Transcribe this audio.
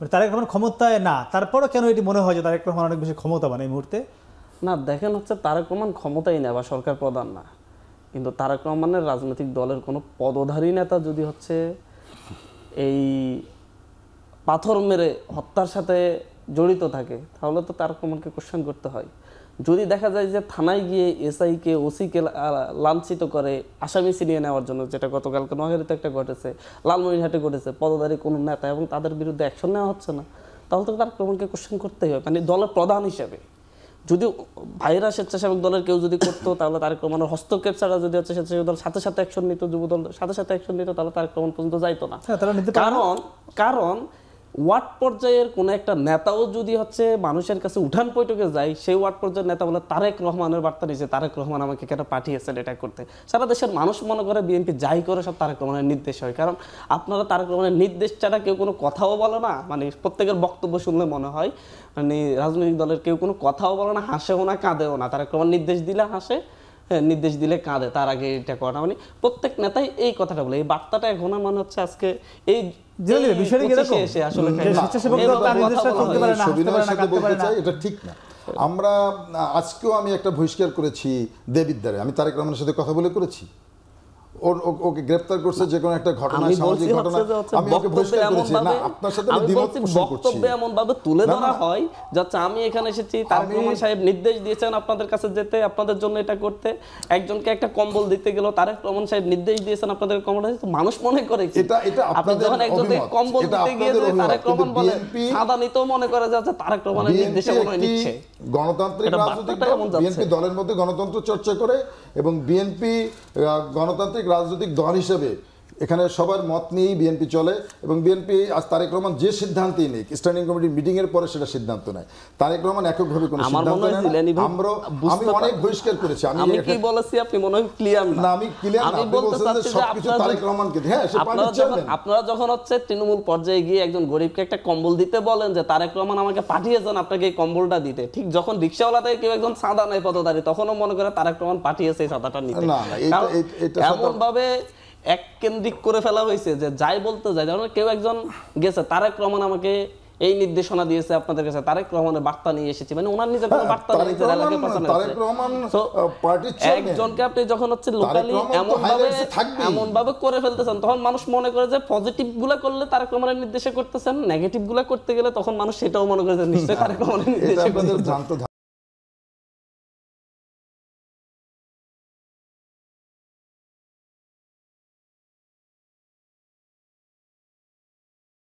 মানে তারেক রহমান ক্ষমতায় না, তারপরও কেন এটি মনে হয় যে তারেক রহমান অনেক বেশি ক্ষমতাবান এই মুহূর্তে? না দেখেন হচ্ছে তারেক রহমান ক্ষমতাই না বা সরকার প্রধান না, কিন্তু তারেক রহমানের রাজনৈতিক দলের কোনো পদধারী নেতা যদি হচ্ছে এই পাথর মেরে হত্যার সাথে জড়িত থাকে তাহলে তো তারেক রহমানকে কোশ্চেন করতে হয়। যদি দেখা যায় যে থানায় গিয়ে এসআইকে ওসিকে লাঞ্ছিত করে আসামি ছিনিয়ে নেওয়ার জন্য, যেটা গতকালকে নোয়াখালীতে একটা ঘটেছে, লালমনিরহাটে ঘটেছে, পদধারী কোনো নেতা এবং তাদের বিরুদ্ধে অ্যাকশন নেওয়া হচ্ছে না, তাহলে তো তারেক রহমানকে কোশ্চেন করতেই হয়। মানে দলের প্রধান হিসেবে যদি ভাইরা স্বেচ্ছাসেবক দলের কেউ যদি করতো তাহলে তারেক রহমানের হস্তক্ষেপ ছাড়া যদি হচ্ছে স্বেচ্ছাসেবক দল সাথে সাথে অ্যাকশন নিত, যুব দল সাথে সাথে অ্যাকশন নিত, তাহলে তারেক রহমান পর্যন্ত যাইতো না। কারণ ওয়ার্ড পর্যায়ের কোনো একটা নেতাও যদি হচ্ছে মানুষের কাছে উঠান বৈঠকে যায়, সেই ওয়ার্ড পর্যায়ের নেতা বলে তারেক রহমানের বার্তা নিয়েছে, তারেক রহমান আমাকে কেন পাঠিয়েছেন এটা করতে। সারা দেশের মানুষ মনে করে বিএনপি যাই করে সব তারেক রহমানের নির্দেশ হয়, কারণ আপনারা তারেক রহমানের নির্দেশ ছাড়া কেউ কোনো কথাও বলে না। মানে প্রত্যেকের বক্তব্য শুনলে মনে হয় মানে রাজনৈতিক দলের কেউ কোনো কথাও বলে না, হাসেও না, কাঁদেও না। তারেক রহমান নির্দেশ দিলে হাসে, নির্দেশ দিলে কাঁদে, তার আগে এটা করা। মানে প্রত্যেক নেতাই এই কথাটা বলে। এই বার্তাটা এখন মানে হচ্ছে আজকে এই এটা ঠিক না। আমরা আজকেও আমি একটা বহিষ্কার করেছি দেবিদ্বারে, আমি তারেক রহমানের সাথে কথা বলে করেছি, ওকে গ্রেফতার করছে যে কোনো একটা ঘটনা, সামাজিক ঘটনা, আমি ওকে বহিষ্কার করেছি। না আপনার সাথে আমি দ্বিমত পোষণ করছি। বক্তব্যে এমন ভাবে তুলে ধরা হয় যাচ্ছে আমি এখানে এসেছি, তারেক রহমান সাহেব নির্দেশ দিয়েছেন আপনাদের কাছে যেতে, আপনাদের জন্য এটা করতে। একজনকে একটা কম্বল দিতে গেল, তারেক রহমান সাহেব নির্দেশ দিয়েছেন আপনাদের কম্বল দিতে। মানুষ মনে করে এটা আপনি যখন একজনকে কম্বল দিতে গিয়ে তারেক রহমান বলে সাদা নিতেও মনে করে যাচ্ছে তারেক রহমানের নির্দেশে মনে নিচ্ছে। গণতান্ত্রিক রাজনৈতিক দল, বিএনপি দলের মধ্যে গণতন্ত্র চর্চা করে এবং বিএনপি গণতান্ত্রিক রাজনৈতিক দল হিসেবে এখানে সবার মত নিয়েই বিএনপি চলে এবং বিএনপি আজ তারেক রহমান যে সিদ্ধান্তই নেই, স্ট্যান্ডিং কমিটির মিটিং এর পরে সেটা সিদ্ধান্ত নেয়। তারেক রহমান এককভাবে কোনো সিদ্ধান্ত নেয় না। আমি অনেক বহিষ্কার করেছি। আমি কি বলেছি আপনি মনে হয় ক্লিয়ার না। আমি ক্লিয়ার না। আমি বলতে চাচ্ছি যে সবকিছু তারেক রহমানকে, হ্যাঁ সে পানি চাইবেন। আপনারা যখন হচ্ছে তৃণমূল পর্যায়ে গিয়ে একজন গরিবকে একটা কম্বল দিতে বলেন যে তারেক রহমান আমাকে পাঠিয়েছেন আপনাকে এই কম্বলটা দিতে, ঠিক যখন রিকশাওয়ালা থেকে কেউ একজন সাদা নেয় পদধারী, তখনও মনে করে তারেক রহমান পাঠিয়েছে এই সাদাটা নিতে। না না, এটা এমন ভাবে এক কেন্দ্রিক করে ফেলা হয়েছে যে যাই বলতে যায়, যেমন কেউ একজন গেছে তারেক রহমান আমাকে এই নির্দেশনা দিয়েছে আপনাদের কাছে, তারেক রহমানের বার্তা নিয়ে এসেছি, মানে ওনার নিজের কোনো বার্তা নেই। একজনকে আপনি যখন হচ্ছে লোকালি এমন ভাবে করে ফেলতেছেন, তখন মানুষ মনে করে যে পজিটিভ গুলা করলে তারেক রহমানের নির্দেশে করতেছেন, নেগেটিভ গুলা করতে গেলে তখন মানুষ সেটাও মনে করে যে নিশ্চয়ই তারেক রহমানের নির্দেশে করতেছেন।